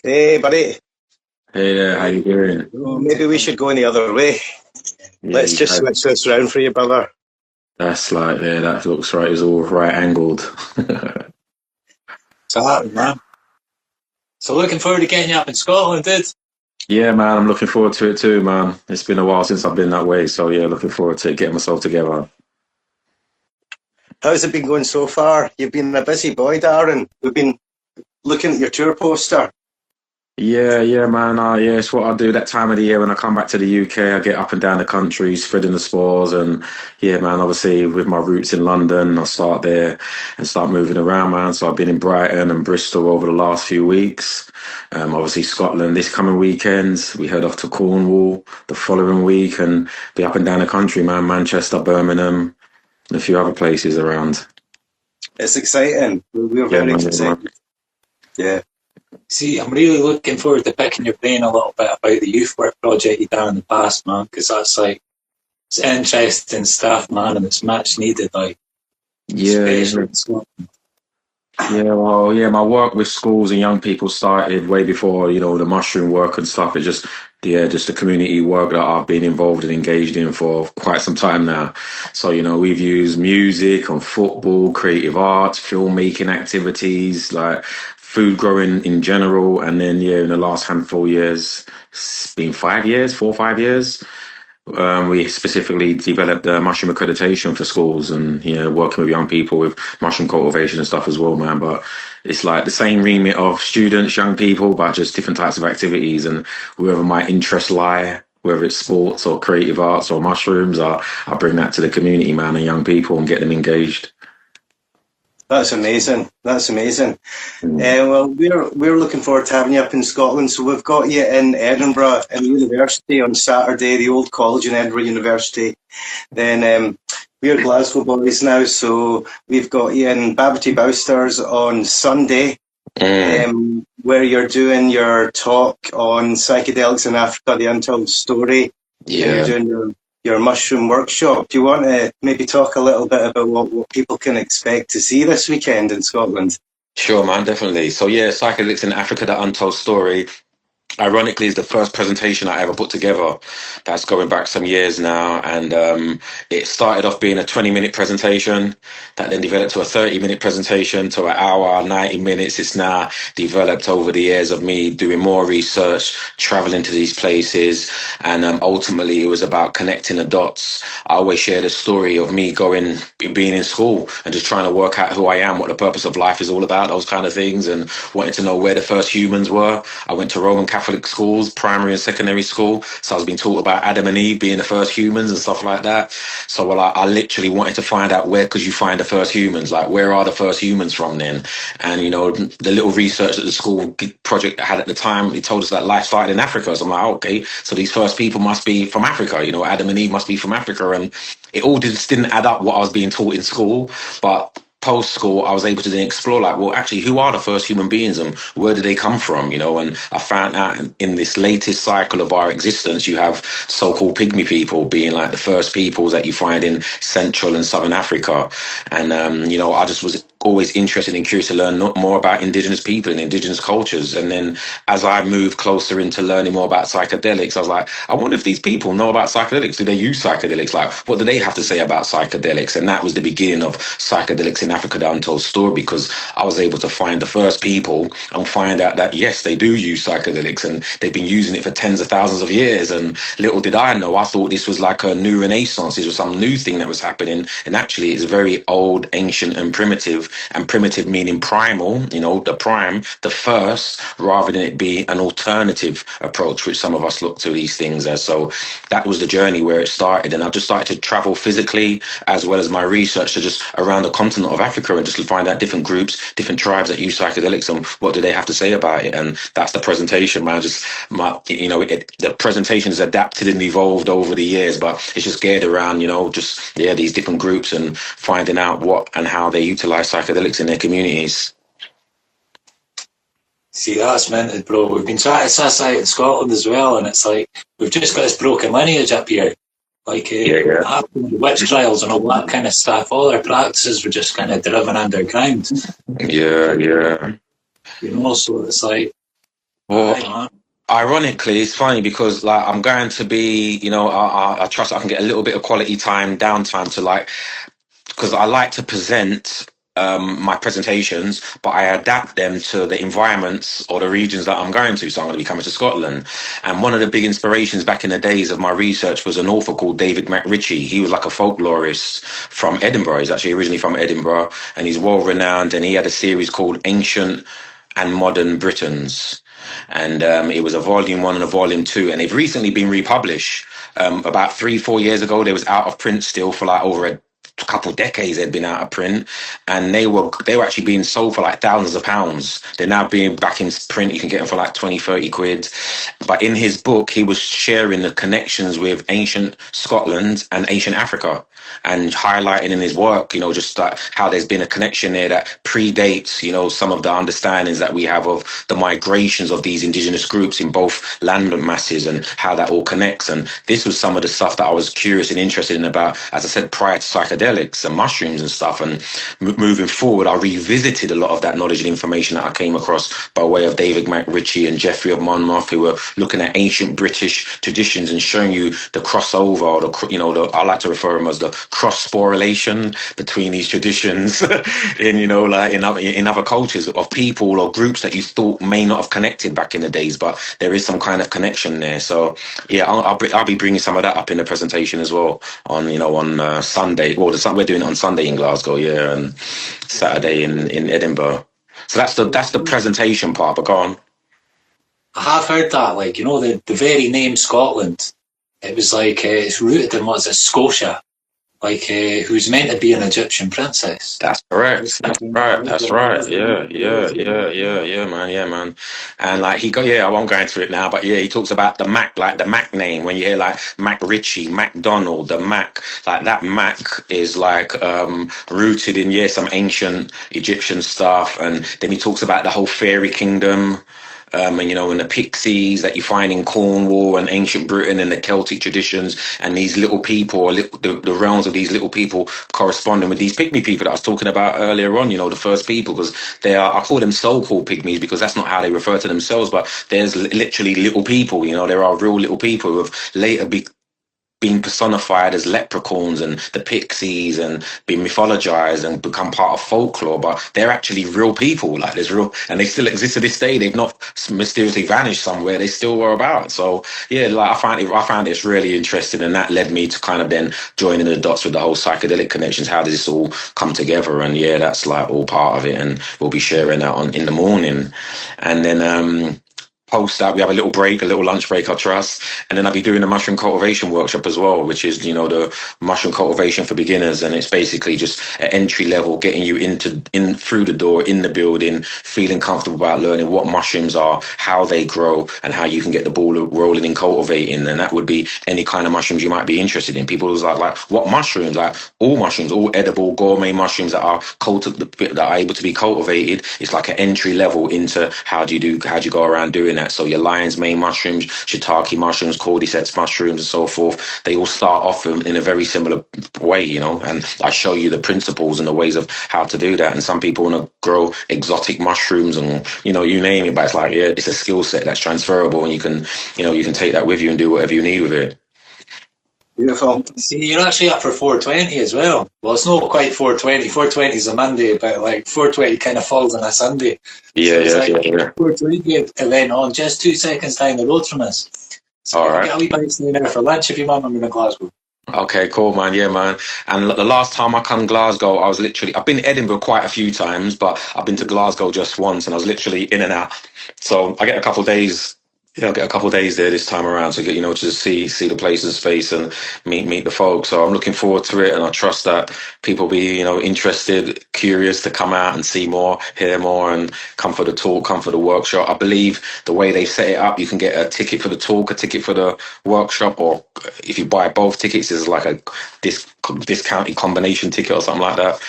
Hey, buddy. Hey there, how you doing? Oh, maybe we should go in the other way. Yeah, Let's just switch this round for you, brother. that's like, yeah, that looks right. It's all right angled. So, man. So looking forward to getting you up in Scotland, dude. Yeah, man, I'm looking forward to it too, man. It's been a while since I've been that way, so yeah, looking forward to getting myself together. How's it been going so far? You've been a busy boy, Darren. We've been looking at your tour poster. Yeah, man. Yeah, it's what I do that time of the year when I come back to the UK. I get up and down the country, spreading the spores, and yeah, man. Obviously, with my roots in London, I start there and start moving around, man. So I've been in Brighton and Bristol over the last few weeks. Obviously, Scotland this coming weekend. We head off to Cornwall the following week and be up and down the country, man. Manchester, Birmingham, and a few other places around. It's exciting. We're Yeah, very man. excited. Yeah. See, I'm really looking forward to picking your brain a little bit about the youth work project you've done in the past, man, because that's like, it's interesting stuff, man, and it's much needed, like, Yeah, especially in Scotland. Yeah, well, yeah, my work with schools and young people started way before, the mushroom work and stuff. It just, yeah, just the community work that I've been involved and engaged in for quite some time now. So, we've used music and football, creative arts, filmmaking activities, like food growing in general. And then, yeah, in the last handful of years, it's been 5 years, 4 or 5 years. We specifically developed mushroom accreditation for schools and working with young people with mushroom cultivation and stuff as well, man. But it's like the same remit of students, young people, but just different types of activities and wherever my interests lie, whether it's sports or creative arts or mushrooms, I bring that to the community, man, and young people and get them engaged. That's amazing. That's amazing. Mm. Well, we're looking forward to having you up in Scotland. So we've got you in Edinburgh in the university on Saturday, the old college in Edinburgh University. Then we're Glasgow boys now, so we've got you in Babbity Bowsters on Sunday, where you're doing your talk on psychedelics in Africa, the untold story. Yeah. And you're doing your mushroom workshop. Do you want to maybe talk a little bit about what people can expect to see this weekend in Scotland? Sure, man, definitely. So yeah, Psychedelics in Africa, the untold story. Ironically, is the first presentation I ever put together. That's going back some years now. And it started off being a 20-minute presentation that then developed to a 30-minute presentation to an hour, 90 minutes. It's now developed over the years of me doing more research, traveling to these places. And ultimately, it was about connecting the dots. I always share the story of me being in school and just trying to work out who I am, what the purpose of life is all about, those kind of things, and wanting to know where the first humans were. I went to Roman Catholic schools, primary and secondary school. So I was being taught about Adam and Eve being the first humans and stuff like that. So I literally wanted to find out where could you find the first humans? Like, where are the first humans from then? And, the little research that the school project had at the time, it told us that life started in Africa. So I'm like, okay, so these first people must be from Africa. Adam and Eve must be from Africa. And it all just didn't add up what I was being taught in school. But post school, I was able to then explore, like, well, actually, who are the first human beings and where did they come from? And I found out in this latest cycle of our existence, you have so-called pygmy people being like the first peoples that you find in Central and Southern Africa. And, I just was always interested and curious to learn more about indigenous people and indigenous cultures. And then as I moved closer into learning more about psychedelics, I was like, I wonder if these people know about psychedelics. Do they use psychedelics? Like, what do they have to say about psychedelics? And that was the beginning of Psychedelics in Africa, the Untold Story, because I was able to find the first people and find out that, yes, they do use psychedelics and they've been using it for tens of thousands of years. And little did I know, I thought this was like a new renaissance. This was some new thing that was happening. And actually, it's very old, ancient and primitive meaning primal, the prime, the first, rather than it be an alternative approach, which some of us look to these things as. So that was the journey where it started. And I just started to travel physically, as well as my research to just around the continent of Africa and just to find out different groups, different tribes that use psychedelics and what do they have to say about it. And that's the presentation, man. The presentation has adapted and evolved over the years, but it's just geared around, these different groups and finding out what and how they utilize psychedelics in their communities. See, that's minted, bro. We've been trying to suss out in Scotland as well, and it's like, we've just got this broken lineage up here. Like, witch trials and all that kind of stuff. All our practices were just kind of driven underground. Yeah. So it's like, Well, ironically, it's funny because like I'm going to be, I trust I can get a little bit of quality time, downtime to like, because I like to present my presentations, but I adapt them to the environments or the regions that I'm going to. So I'm going to be coming to Scotland. And one of the big inspirations back in the days of my research was an author called David McRitchie. He was like a folklorist from Edinburgh. He's actually originally from Edinburgh, and he's well renowned. And he had a series called Ancient and Modern Britons. And it was a volume 1 and a volume 2. And they've recently been republished. About 3-4 years ago, they was out of print still for like over a couple decades. They'd been out of print, and they were actually being sold for like thousands of pounds. They're now being back in print. You can get them for like 20-30 quid. But in his book, he was sharing the connections with ancient Scotland and ancient Africa, and highlighting in his work, just like how there's been a connection there that predates, some of the understandings that we have of the migrations of these indigenous groups in both land masses and how that all connects. And this was some of the stuff that I was curious and interested in about, as I said, prior to psychedelics and mushrooms and stuff. And moving forward, I revisited a lot of that knowledge and information that I came across by way of David McRitchie and Geoffrey of Monmouth, who were looking at ancient British traditions and showing you the crossover, or I like to refer them as the cross sporulation between these traditions in other cultures of people or groups that you thought may not have connected back in the days, but there is some kind of connection there. So yeah, I'll be bringing some of that up in the presentation as well on Sunday. Well, we're doing it on Sunday in Glasgow, yeah, and Saturday in Edinburgh. So that's the presentation part. But go on. I have heard that, the very name Scotland, it was like it's rooted in Scotia, who's meant to be an Egyptian princess. That's correct. That's right. Yeah, man. And I won't go into it now, but yeah, he talks about the Mac, like the Mac name. When you hear like Mac Ritchie, MacDonald, the Mac, like that Mac is rooted in some ancient Egyptian stuff. And then he talks about the whole fairy kingdom. And the pixies that you find in Cornwall and ancient Britain and the Celtic traditions, and these little people, or the realms of these little people corresponding with these pygmy people that I was talking about earlier on, the first people, because I call them so-called pygmies because that's not how they refer to themselves, but there's literally little people, there are real little people who have later been personified as leprechauns and the pixies and been mythologized and become part of folklore, but they're actually real people. Like there's real, and they still exist to this day. They've not mysteriously vanished somewhere. They still were about. So yeah, I found it's really interesting, and that led me to kind of then joining the dots with the whole psychedelic connections. How does this all come together? And yeah, that's all part of it, and we'll be sharing that in the morning, and then post that we have a little lunch break, I trust, and then I'll be doing a mushroom cultivation workshop as well, which is the mushroom cultivation for beginners, and it's basically just at entry level, getting you in through the door in the building, feeling comfortable about learning what mushrooms are, how they grow, and how you can get the ball rolling in cultivating. And that would be any kind of mushrooms you might be interested in. People was like what mushrooms? Like all mushrooms, all edible gourmet mushrooms that are able to be cultivated. It's like an entry level into how do you go around doing that. So your lion's mane mushrooms, shiitake mushrooms, cordyceps mushrooms, and so forth, they all start off in a very similar way, and I show you the principles and the ways of how to do that. And some people want to grow exotic mushrooms and you name it, but it's it's a skill set that's transferable, and you can take that with you and do whatever you need with it. Beautiful. See, you're actually up for 420 as well. Well, it's not quite 420. 420 is a Monday, but 420 kind of falls on a Sunday. Yeah. 420 event on just 2 seconds down the road from us. So all right. Get a wee bite there for lunch if you want. I'm in Glasgow. Okay, cool, man. Yeah, man. And the last time I come to Glasgow, I've been to Edinburgh quite a few times, but I've been to Glasgow just once, and I was literally in and out. So I get a couple of days. Yeah, I'll get a couple of days there this time around to get, to see the place's face and meet the folks. So I'm looking forward to it, and I trust that people be, interested, curious to come out and see more, hear more, and come for the talk, come for the workshop. I believe the way they set it up, you can get a ticket for the talk, a ticket for the workshop, or if you buy both tickets, there's like a discounted combination ticket or something like that.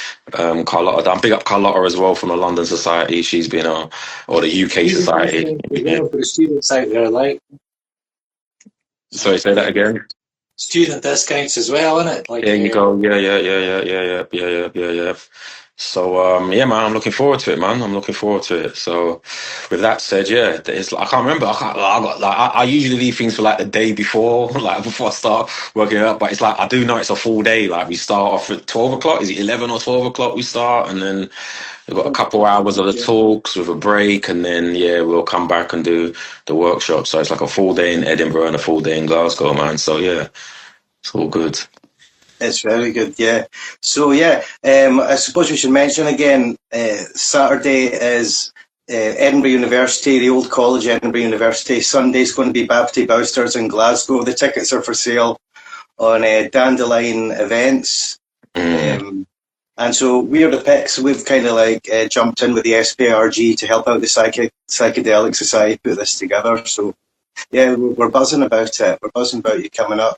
Carlotta, I'm big up Carlotta as well from the London Society. She's been or the UK Society. For the students out there, Sorry, say that again. Student discounts as well, isn't it? There you go. Yeah. So yeah, man, I'm looking forward to it, man. I'm looking forward to it. So with that said, yeah, it's like, I can't remember. I usually leave things for like the day before, like before I start working it up. But it's like I do know it's a full day. Like we start off at 12 o'clock. Is it 11 or 12 o'clock we start, and then we've got a couple hours of the talks with a break, and then yeah, we'll come back and do the workshop. So it's like a full day in Edinburgh and a full day in Glasgow, man. So yeah, it's all good. It's very good, yeah. So, yeah, I suppose we should mention again, Saturday is Edinburgh University, the old college, Edinburgh University. Sunday's going to be Babbity, Bowsters in Glasgow. The tickets are for sale on Dandelion Events. And so we are the PICTS. We've kind of like jumped in with the SPRG to help out the Psychedelic Society put this together. So, yeah, we're buzzing about it. We're buzzing about you coming up.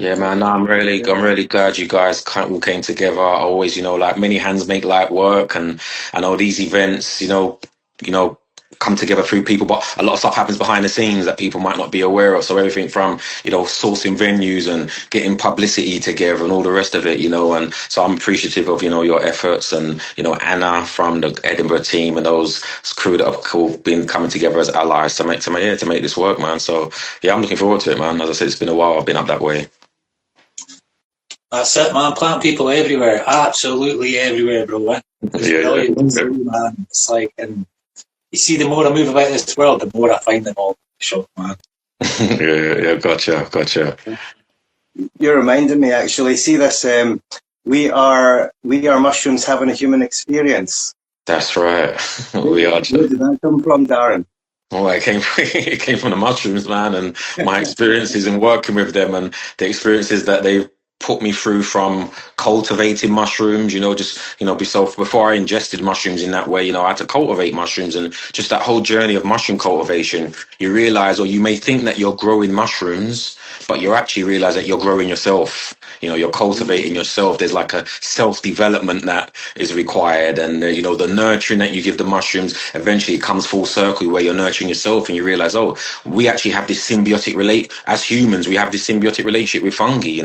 Yeah, man, no, I'm really glad you guys all came together. I always, like many hands make light work, and I know these events, come together through people, but a lot of stuff happens behind the scenes that people might not be aware of. So everything from, sourcing venues and getting publicity together and all the rest of it, and so I'm appreciative of, your efforts, and, Anna from the Edinburgh team and those crew that have been coming together as allies to make this work, man. So yeah, I'm looking forward to it, man. As I said, it's been a while. I've been up that way. That's it, man. Plant people everywhere, absolutely everywhere, bro. Man. It's like, and you see, the more I move about this world, the more I find them all shop, man. yeah, gotcha. You're reminding me, actually. See this? We are mushrooms having a human experience. That's right. We are. Where did that come from, Darren? Well, it came from the mushrooms, man, and my experiences in working with them, and the experiences that they've put me through from cultivating mushrooms, before I ingested mushrooms in that way, I had to cultivate mushrooms, and just that whole journey of mushroom cultivation, you realize, or you may think that you're growing mushrooms, but you actually realize that you're growing yourself. You're cultivating yourself. There's like a self-development that is required, and the nurturing that you give the mushrooms, eventually it comes full circle where you're nurturing yourself, and you realize, oh, we actually have this symbiotic as humans, we have this symbiotic relationship with fungi,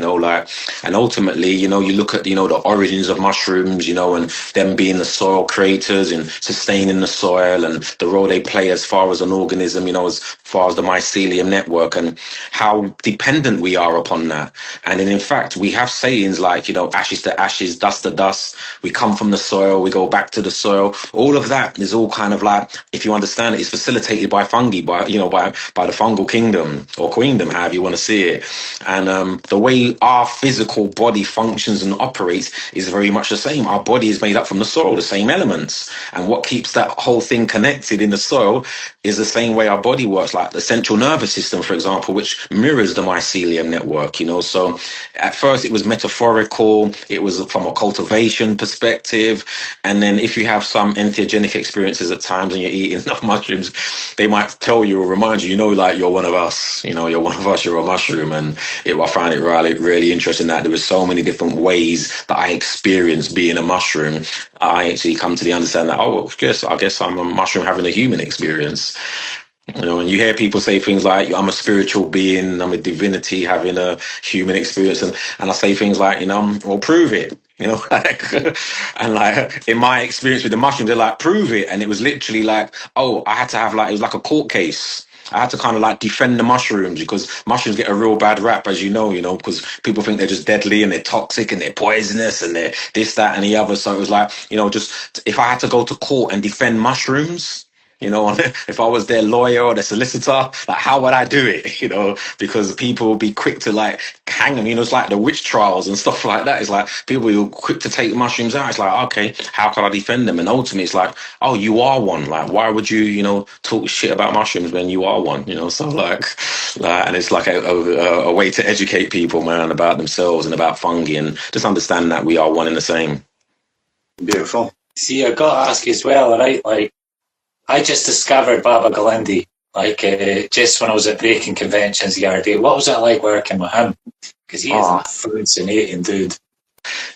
and ultimately, you look at, the origins of mushrooms, and them being the soil creators and sustaining the soil, and the role they play as far as an organism, as far as the mycelium network, and how dependent we are upon that. And then, in fact, we have sayings like, ashes to ashes, dust to dust. We come from the soil, we go back to the soil. All of that is all kind of like, if you understand it, is facilitated by fungi, by the fungal kingdom or queendom, however you want to see it. And the way our physical body functions and operates is very much the same. Our body is made up from the soil, the same elements. And what keeps that whole thing connected in the soil is the same way our body works, like the central nervous system, for example, which mirrors the mycelium network, So at first it was metaphorical, it was from a cultivation perspective. And then if you have some entheogenic experiences at times and you're eating enough mushrooms, they might tell you or remind you, like you're one of us, you're one of us, you're a mushroom. And I find it really, really interesting that there were so many different ways that I experienced being a mushroom. I actually come to the understanding that, I guess I'm a mushroom having a human experience. And you hear people say things like, I'm a spiritual being, I'm a divinity having a human experience. And I say things like, well, prove it. And like in my experience with the mushrooms, they're like, prove it. And it was literally like, I had to have it was like a court case. I had to kind of like defend the mushrooms, because mushrooms get a real bad rap, as because people think they're just deadly and they're toxic and they're poisonous and they're this, that, and the other. So it was like, just if I had to go to court and defend mushrooms, if I was their lawyer or their solicitor, like how would I do it? Because people will be quick to like hang them. It's like the witch trials and stuff like that. It's like people will quick to take the mushrooms out. It's like, okay, how can I defend them? And ultimately, it's like, oh, you are one. Like, why would you, talk shit about mushrooms when you are one? So like, and it's like a way to educate people, man, about themselves and about fungi, and just understand that we are one and the same. Beautiful. See, I got to ask you as well, right? Like, I just discovered Baba Galindi, just when I was at breaking conventions the other day. What was it like working with him? Because he is a fascinating dude.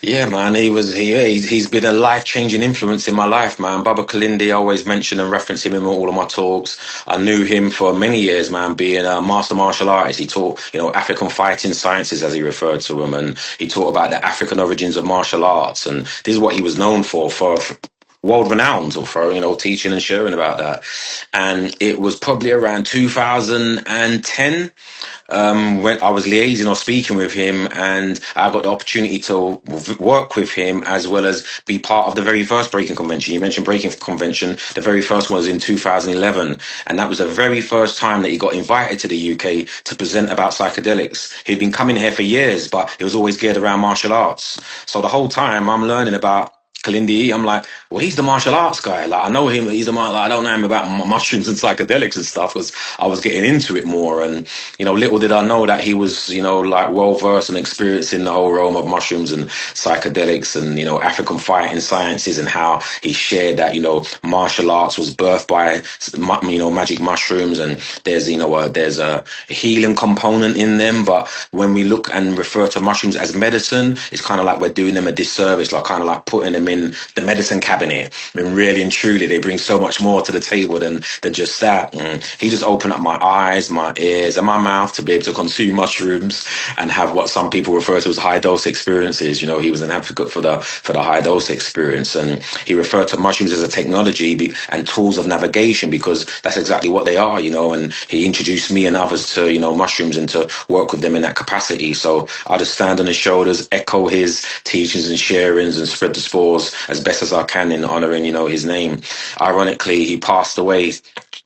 Yeah, man, he's been a life-changing influence in my life, man. Baba Kalindi, I always mention and reference him in all of my talks. I knew him for many years, man, being a master martial artist. He taught, African fighting sciences, as he referred to them, and he taught about the African origins of martial arts. And this is what he was known for world renowned, or for, teaching and sharing about that. And it was probably around 2010, when I was liaising or speaking with him, and I got the opportunity to work with him as well as be part of the very first breaking convention. You mentioned breaking convention. The very first one was in 2011, and that was the very first time that he got invited to the UK to present about psychedelics. He'd been coming here for years, but it was always geared around martial arts. So the whole time I'm learning about Kalindi, I'm like, well, he's the martial arts guy. Like, I know him, but I don't know him about mushrooms and psychedelics and stuff, because I was getting into it more. And, little did I know that he was, like well versed and experienced in the whole realm of mushrooms and psychedelics and, African fighting sciences, and how he shared that, martial arts was birthed by, magic mushrooms. And there's, there's a healing component in them. But when we look and refer to mushrooms as medicine, it's kind of like we're doing them a disservice, like kind of like putting them in the medicine cabinet. I mean, really and truly, they bring so much more to the table than just that. And he just opened up my eyes, my ears, and my mouth to be able to consume mushrooms and have what some people refer to as high dose experiences. He was an advocate for the high dose experience, and he referred to mushrooms as a technology and tools of navigation, because that's exactly what they are. And he introduced me and others to mushrooms and to work with them in that capacity. So I just stand on his shoulders, echo his teachings and sharings, and spread the spores as best as I can in honoring, his name. Ironically, he passed away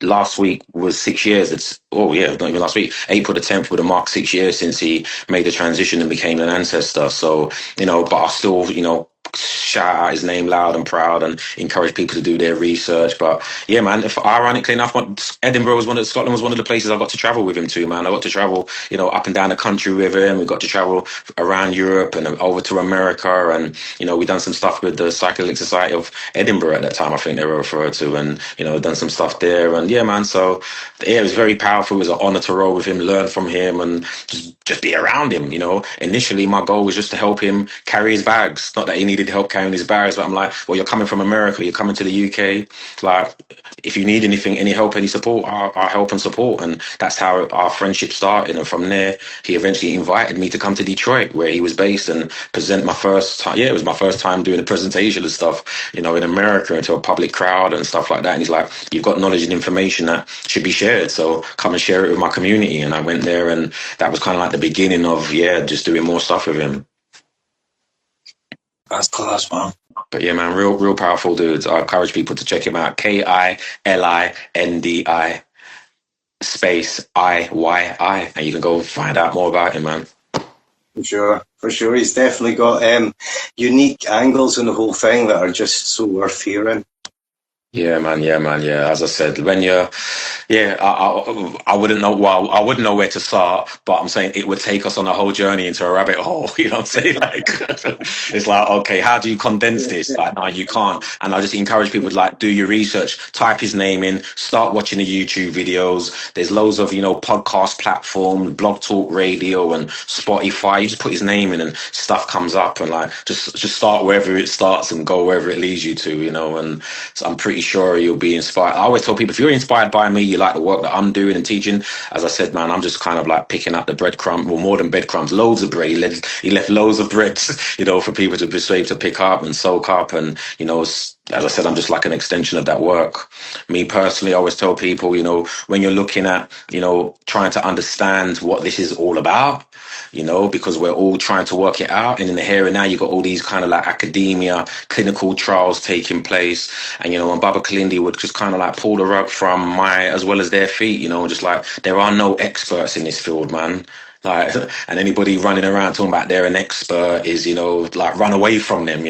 last week. Was 6 years. Not even last week. April the 10th would have marked 6 years since he made the transition and became an ancestor. So, but I still, shout out his name loud and proud and encourage people to do their research. But yeah, man, ironically enough, Scotland was one of the places I got to travel with him to, man. I got to travel, up and down the country with him. We got to travel around Europe and over to America, and we done some stuff with the Psychedelic Society of Edinburgh at that time, I think they were referred to, and done some stuff there. And yeah, man, so yeah, it was very powerful. It was an honor to roll with him, learn from him, and just be around him. Initially my goal was just to help him carry his bags. Not that he needed help carrying his bags, but I'm like, well, you're coming from America, you're coming to the UK, like, if you need anything, any help, any support, I'll help and support. And that's how our friendship started. And from there, he eventually invited me to come to Detroit, where he was based, and present my first time. Yeah, it was my first time doing a presentation and stuff, in America, into a public crowd and stuff like that. And he's like, you've got knowledge and information that should be shared, so come and share it with my community. And I went there, and that was kind of like the beginning of, just doing more stuff with him. That's class, man. But yeah, man, real powerful dudes. I encourage people to check him out. KILINDI space IYI, and you can go find out more about him, man. For sure. He's definitely got unique angles in the whole thing that are just so worth hearing. Yeah, man. As I said, when you're, I wouldn't know. Well, I wouldn't know where to start, but I'm saying it would take us on a whole journey into a rabbit hole. You know what I'm saying? Like, it's like, okay, how do you condense this? Like, no, you can't. And I just encourage people to do your research, type his name in, start watching the YouTube videos. There's loads of podcast platforms, Blog Talk Radio, and Spotify. You just put his name in, and stuff comes up, and just start wherever it starts and go wherever it leads you to. And so I'm pretty sure you'll be inspired. I always tell people, if you're inspired by me, you like the work that I'm doing and teaching, as I said, man, I'm just kind of like picking up the breadcrumb, well, more than breadcrumbs, loads of bread. He left loads of bread, for people to persuade, to pick up and soak up. And, as I said, I'm just like an extension of that work. Me personally, I always tell people, when you're looking at, trying to understand what this is all about, because we're all trying to work it out. And in the here and now, you've got all these kind of like academia, clinical trials taking place. And, when Baba Kalindi would just kind of like pull the rug from my, as well as their feet, just like, there are no experts in this field, man. Like, and anybody running around talking about they're an expert is, run away from them,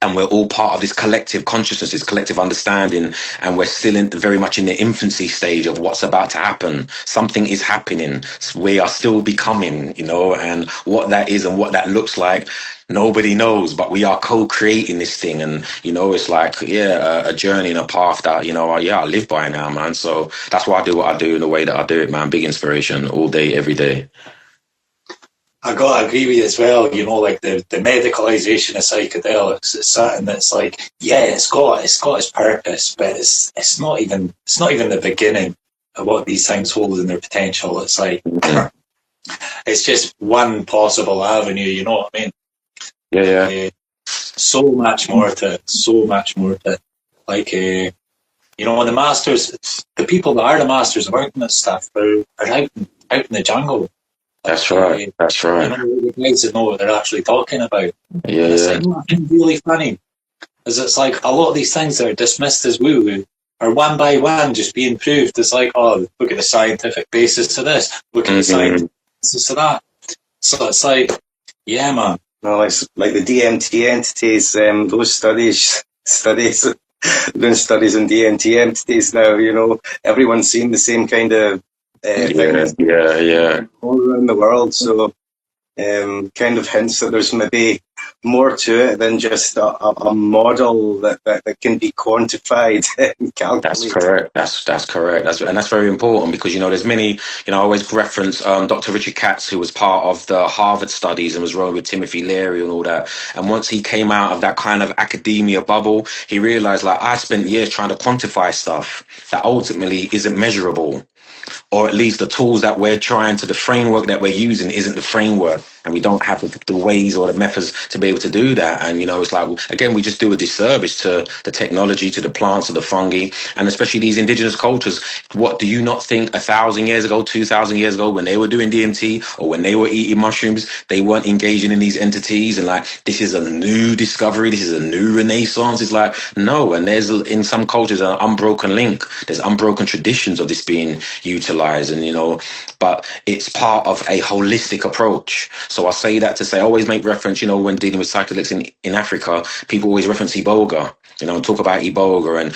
and we're all part of this collective consciousness, this collective understanding, and we're still very much in the infancy stage of what's about to happen. Something is happening. We are still becoming, and what that is and what that looks like, nobody knows, but we are co-creating this thing. And, it's like, a journey and a path that, I live by now, man. So that's why I do what I do in the way that I do it, man. Big inspiration all day, every day. I got to agree with you as well. You know, like the medicalization of psychedelics. It's something that's like, yeah, it's got its purpose, but it's not even the beginning of what these things hold in their potential. It's like it's just one possible avenue. You know what I mean? Yeah. So much more to it. So much more to it. Like, you know, the masters, the people that are the masters of working this stuff are out in the jungle. That's right. That's right. You know, the guys that know what they're actually talking about. Yeah, and it's like, really funny. Because it's like a lot of these things that are dismissed as woo-woo are one by one just being proved. It's like, oh, look at the scientific basis to this. Look at the scientific basis to that. So it's like, yeah, man. No, it's like the DMT entities, those studies, doing studies on DMT entities now, you know, everyone's seeing the same kind of things all around the world. So kind of hints that there's maybe more to it than just a model that can be quantified and calculated. That's correct. That's correct. That's very important because, you know, there's many, you know, I always reference Dr. Richard Katz, who was part of the Harvard studies and was rolling with Timothy Leary and all that. And once he came out of that kind of academia bubble, he realized, like, I spent years trying to quantify stuff that ultimately isn't measurable. Or at least the tools that we're trying to, the framework that we're using isn't the framework. And we don't have the ways or the methods to be able to do that. And, you know, it's like, again, we just do a disservice to the technology, to the plants, to the fungi, and especially these indigenous cultures. What do you not think 1,000 years ago, 2,000 years ago, when they were doing DMT or when they were eating mushrooms, they weren't engaging in these entities? And like, this is a new discovery. This is a new renaissance. It's like, no. And there's, in some cultures, an unbroken link. There's unbroken traditions of this being utilized. And, you know, but it's part of a holistic approach. So I say that to say, I always make reference, you know, when dealing with psychedelics in Africa, people always reference Iboga, you know, talk about Iboga and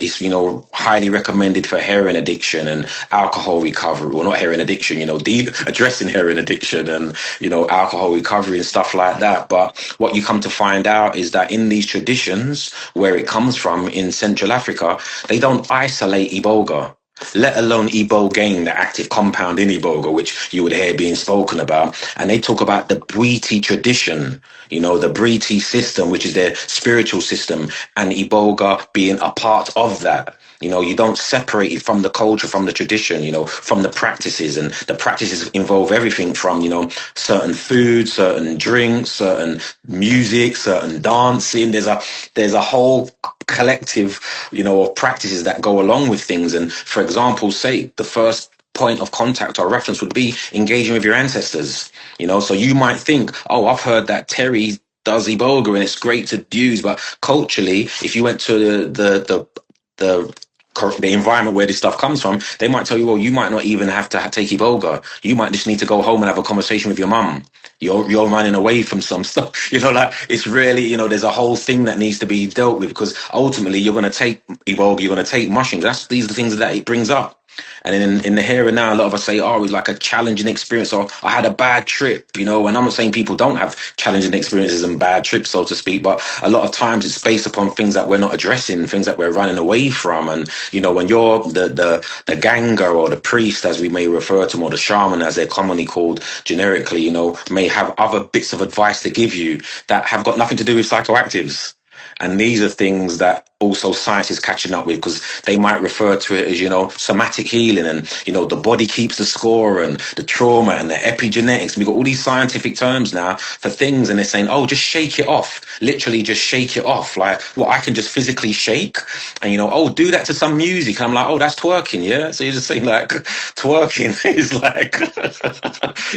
it's, you know, highly recommended for heroin addiction and alcohol recovery. Well, not heroin addiction, you know, addressing heroin addiction and, you know, alcohol recovery and stuff like that. But what you come to find out is that in these traditions, where it comes from in Central Africa, they don't isolate Iboga, let alone ibogaine, the active compound in iboga, which you would hear being spoken about. And they talk about the Briti tradition, you know, the Briti system, which is their spiritual system, and iboga being a part of that. You know, you don't separate it from the culture, from the tradition, you know, from the practices. And the practices involve everything from, you know, certain food, certain drinks, certain music, certain dancing. There's a whole collective, you know, of practices that go along with things. And for example, say the first point of contact or reference would be engaging with your ancestors. You know, so you might think, oh, I've heard that Terry does iboga and it's great to use, but culturally, if you went to the environment where this stuff comes from, they might tell you, well, you might not even have to take iboga. You might just need to go home and have a conversation with your mum. You're running away from some stuff. You know, like, it's really, you know, there's a whole thing that needs to be dealt with, because ultimately you're going to take iboga, you're going to take mushrooms. These are the things that it brings up. And in the here and now, a lot of us say, oh, it was like a challenging experience, or I had a bad trip, you know. And I'm not saying people don't have challenging experiences and bad trips, so to speak, but a lot of times it's based upon things that we're not addressing, things that we're running away from. And, you know, when you're the ganga or the priest, as we may refer to them, or the shaman, as they're commonly called generically, you know, may have other bits of advice to give you that have got nothing to do with psychoactives. And these are things that also science is catching up with, because they might refer to it as, you know, somatic healing, and, you know, the body keeps the score, and the trauma and the epigenetics. We've got all these scientific terms now for things, and they're saying, oh, just shake it off. Literally just shake it off. Like, well, I can just physically shake, and, you know, oh, do that to some music. And I'm like, oh, that's twerking, yeah? So you're just saying, like, twerking is like,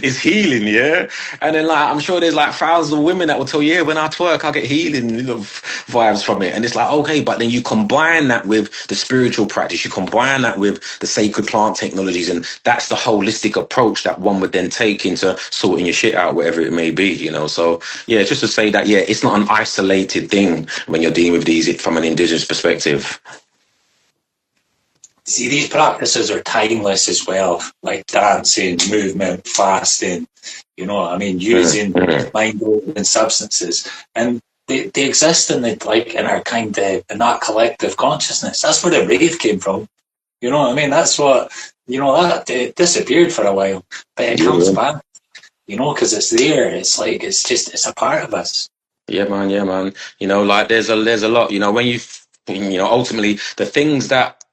is healing, yeah? And then, like, I'm sure there's like thousands of women that will tell you, yeah, when I twerk, I get healing, you know, vibes from it. And it's like, okay, but then you combine that with the spiritual practice, you combine that with the sacred plant technologies, and that's the holistic approach that one would then take into sorting your shit out, whatever it may be, you know. So yeah, just to say that, yeah, it's not an isolated thing when you're dealing with these from an indigenous perspective. See, these practices are timeless as well, like dancing, movement, fasting, you know what I mean, using mind-altering substances. And they exist in our kind of, in that collective consciousness. That's where the rave came from. You know what I mean? That's what, you know, that it disappeared for a while, but it comes back. because it's there. It's like, it's a part of us. Yeah, man. Yeah, man. Like there's a lot. When ultimately the things that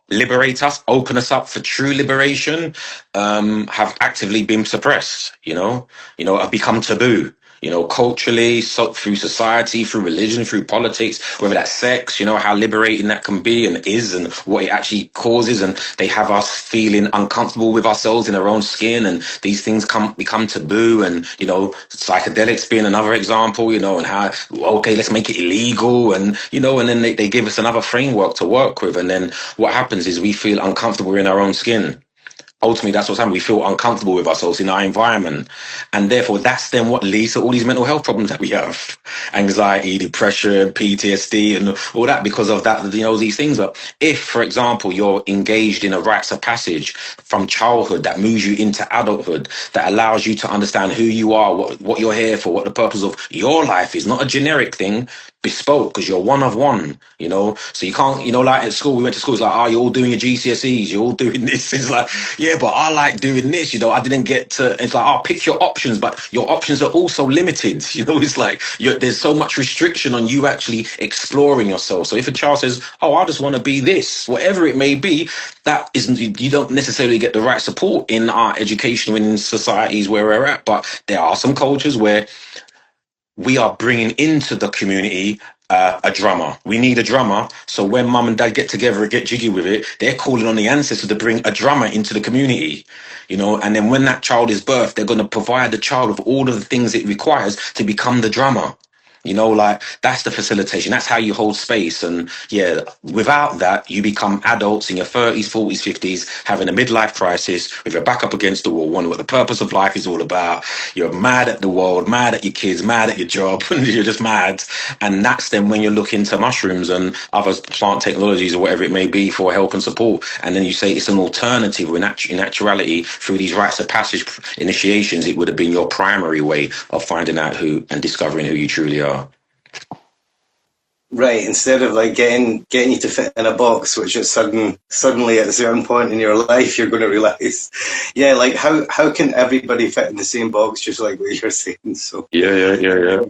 liberate us, open us up for true liberation, have actively been suppressed. Have become taboo. Culturally, so through society, through religion, through politics, whether that's sex, how liberating that can be and is and what it actually causes. And they have us feeling uncomfortable with ourselves in our own skin. And these things become taboo. And, psychedelics being another example, and how, okay, let's make it illegal. And, and then they give us another framework to work with. And then what happens is we feel uncomfortable in our own skin. Ultimately, that's what's happening. We feel uncomfortable with ourselves in our environment. And therefore, that's then what leads to all these mental health problems that we have. Anxiety, depression, PTSD, and all that because of that, these things. But if, for example, you're engaged in a rites of passage from childhood that moves you into adulthood, that allows you to understand who you are, what you're here for, what the purpose of your life is, not a generic thing, bespoke, because you're one of one, so you can't, like at school, we went to school, it's like, you're all doing your GCSEs, you're all doing this. It's like, yeah, but I like doing this, I didn't get to, it's like, pick your options, but your options are also limited. It's like there's so much restriction on you actually exploring yourself. So if a child says, I just want to be this, whatever it may be, that isn't, you don't necessarily get the right support in our education, in societies where we're at. But there are some cultures where we are bringing into the community a drummer. We need a drummer. So when mum and dad get together and get jiggy with it, they're calling on the ancestors to bring a drummer into the community, and then when that child is birthed, they're going to provide the child with all of the things it requires to become the drummer. Like that's the facilitation. That's how you hold space. And yeah, without that, you become adults in your 30s, 40s, 50s, having a midlife crisis with your back up against the wall, wondering what the purpose of life is all about. You're mad at the world, mad at your kids, mad at your job, and you're just mad. And that's then when you look into mushrooms and other plant technologies or whatever it may be for help and support. And then you say it's an alternative. In actuality, through these rites of passage initiations, it would have been your primary way of finding out who and discovering who you truly are. Right, instead of like getting you to fit in a box, which is suddenly at a certain point in your life you're going to realise, yeah, like how can everybody fit in the same box, just like what you're saying? So yeah.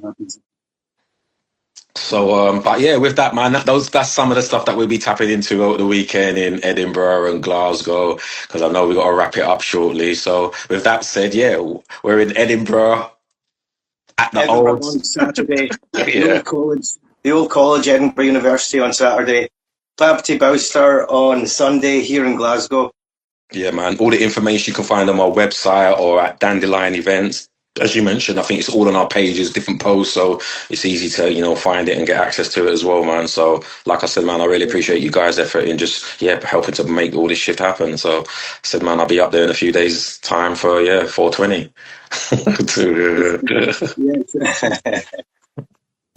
So, but yeah, with that, man, that's some of the stuff that we'll be tapping into over the weekend in Edinburgh and Glasgow, because I know we've got to wrap it up shortly. So, with that said, yeah, we're in Edinburgh at the old on Saturday. yeah. The old college, Edinburgh University on Saturday. Babbity Bowster on Sunday here in Glasgow. Yeah, man. All the information you can find on our website or at Dandelion Events. As you mentioned, I think it's all on our pages, different posts, so it's easy to, find it and get access to it as well, man. So, like I said, man, I really appreciate you guys' effort in just, helping to make all this shit happen. So, I said, man, I'll be up there in a few days' time for, 420.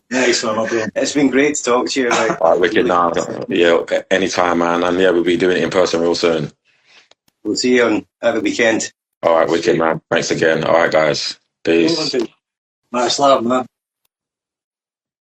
Nice one, bro. It's been great to talk to you. Like, all right, wicked now. Yeah, anytime, man. And we'll be doing it in person real soon. We'll see you on the weekend. All right, wicked, man. Thanks again. All right, guys. Peace. Much love, man.